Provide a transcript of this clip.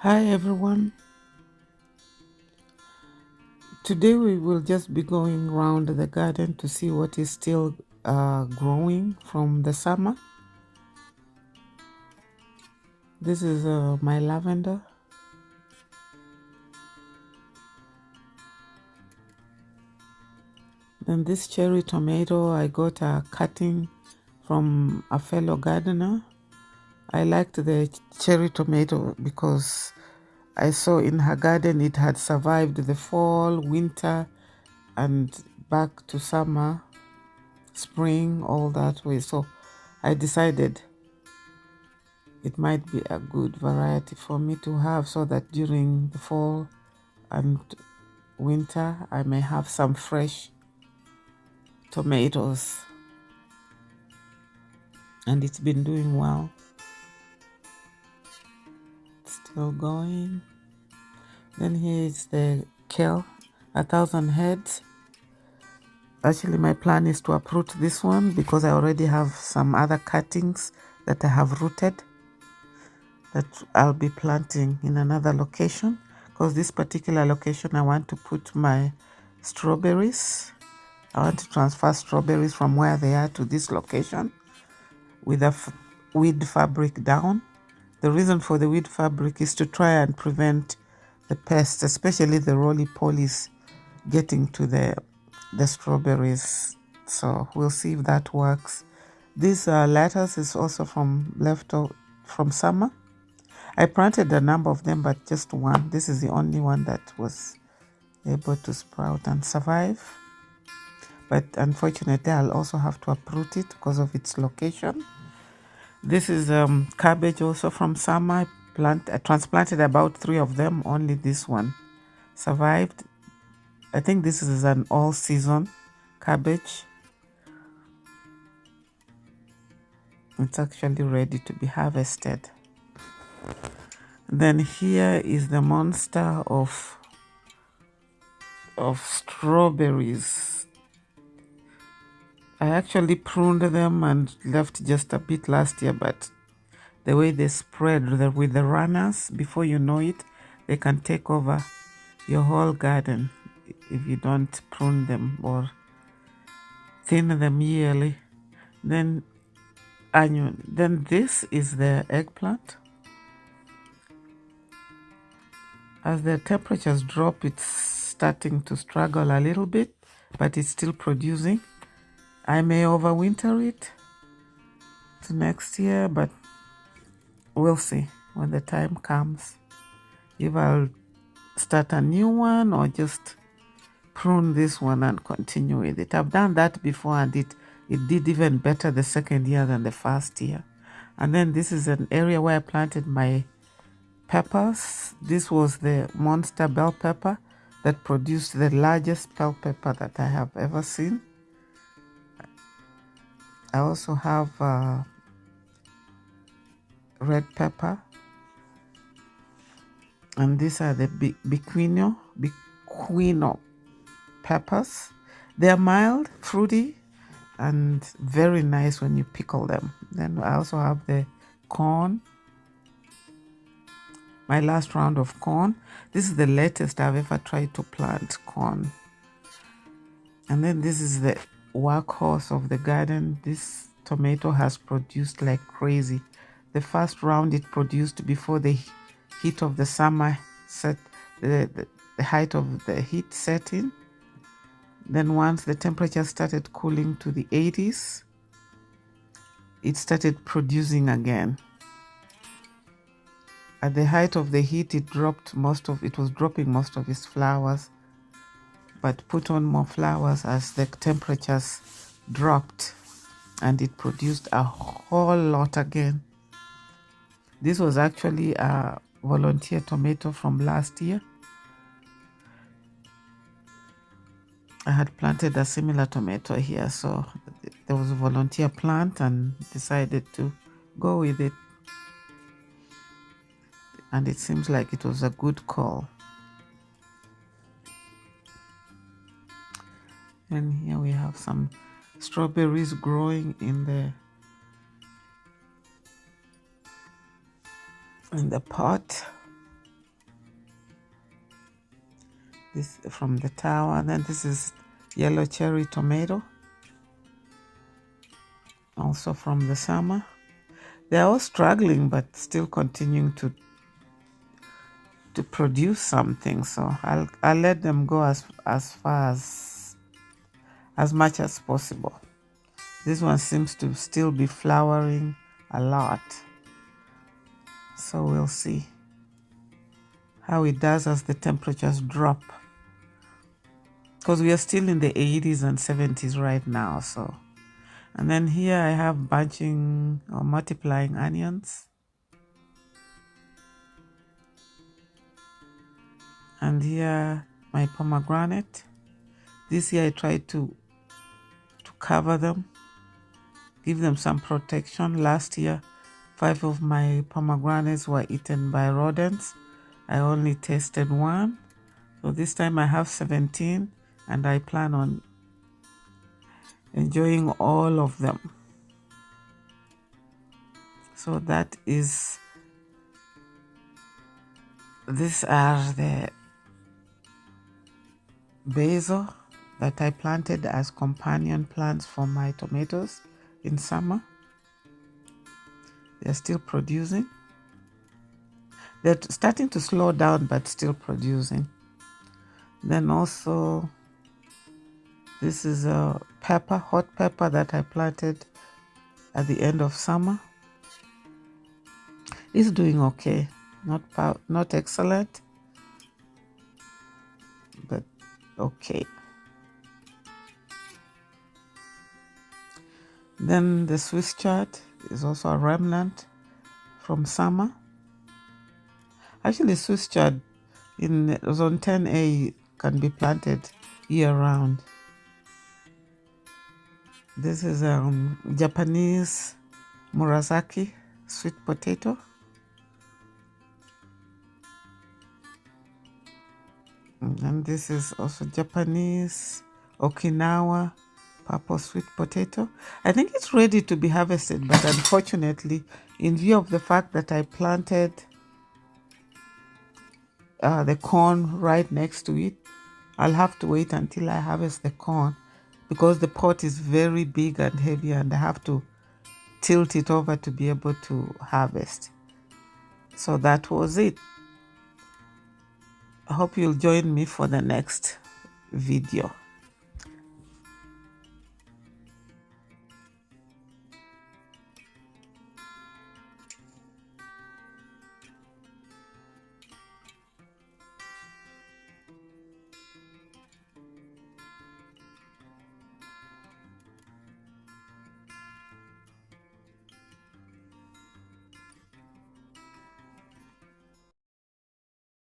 Hi everyone. Today we will just be going around the garden to see what is still growing from the summer. This is my lavender. Then this cherry tomato I got a cutting from a fellow gardener. I liked the cherry tomato because I saw in her garden it had survived the fall, winter, and back to summer, spring, all that way. So I decided it might be a good variety for me to have so that during the fall and winter I may have some fresh tomatoes. And it's been doing well. Still going. Then here is the kale, 1,000 heads. Actually, my plan is to uproot this one because I already have some other cuttings that I have rooted that I'll be planting in another location, because this particular location I want to put my strawberries. I want to transfer strawberries from where they are to this location with a weed fabric down. The reason for the weed fabric is to try and prevent the pests, especially the roly-polies, getting to the strawberries. So we'll see if that works. This lettuce is also from summer. I planted a number of them, but just one. This is the only one that was able to sprout and survive. But unfortunately, I'll also have to uproot it because of its location. This is cabbage also from summer. I transplanted about 3 of them. Only this one survived. I think this is an all-season cabbage. It's actually ready to be harvested. Then here is the monster of strawberries. I actually pruned them and left just a bit last year, but the way they spread with the runners, before you know it, they can take over your whole garden if you don't prune them or thin them yearly. Then onion. Then this is the eggplant. As the temperatures drop, it's starting to struggle a little bit, but it's still producing. I may overwinter it to next year, but we'll see when the time comes if I'll start a new one or just prune this one and continue with it. I've done that before and it did even better the second year than the first year. And then this is an area where I planted my peppers. This was the monster bell pepper that produced the largest bell pepper that I have ever seen. I also have red pepper, and these are the biquino peppers. They're mild, fruity, and very nice when you pickle them. Then I also have the corn, my last round of corn. This is the latest I've ever tried to plant corn. And then this is the workhorse of the garden. This tomato has produced like crazy. The first round it produced before the heat of the summer set, the height of the heat set in. Then once the temperature started cooling to the 80s, it started producing again. At the height of the heat, it was dropping most of its flowers, but put on more flowers as the temperatures dropped, and it produced a whole lot again. This was actually a volunteer tomato from last year. I had planted a similar tomato here, so there was a volunteer plant and decided to go with it. And it seems like it was a good call. And here we have some strawberries growing in the pot. This from the tower. And then this is yellow cherry tomato, also from the summer. They're all struggling, but still continuing to produce something. So I'll let them go as far as much as possible. This one seems to still be flowering a lot. So we'll see how it does as the temperatures drop. Because we are still in the 80s and 70s right now. So, and then here I have bunching or multiplying onions. And here my pomegranate. This year I tried to cover them, give them some protection. Last year, 5 of my pomegranates were eaten by rodents. I only tasted 1. So this time I have 17 and I plan on enjoying all of them. So that is, these are the basil that I planted as companion plants for my tomatoes in summer. They're still producing. They're starting to slow down, but still producing. Then also, this is a pepper, hot pepper that I planted at the end of summer. It's doing okay, not excellent, but okay. Then the Swiss chard is also a remnant from summer. Actually, Swiss chard in zone 10A can be planted year-round. This is Japanese Murasaki sweet potato. And this is also Japanese Okinawa purple sweet potato. I think it's ready to be harvested, but unfortunately, in view of the fact that I planted the corn right next to it, I'll have to wait until I harvest the corn because the pot is very big and heavy and I have to tilt it over to be able to harvest. So that was it. I hope you'll join me for the next video.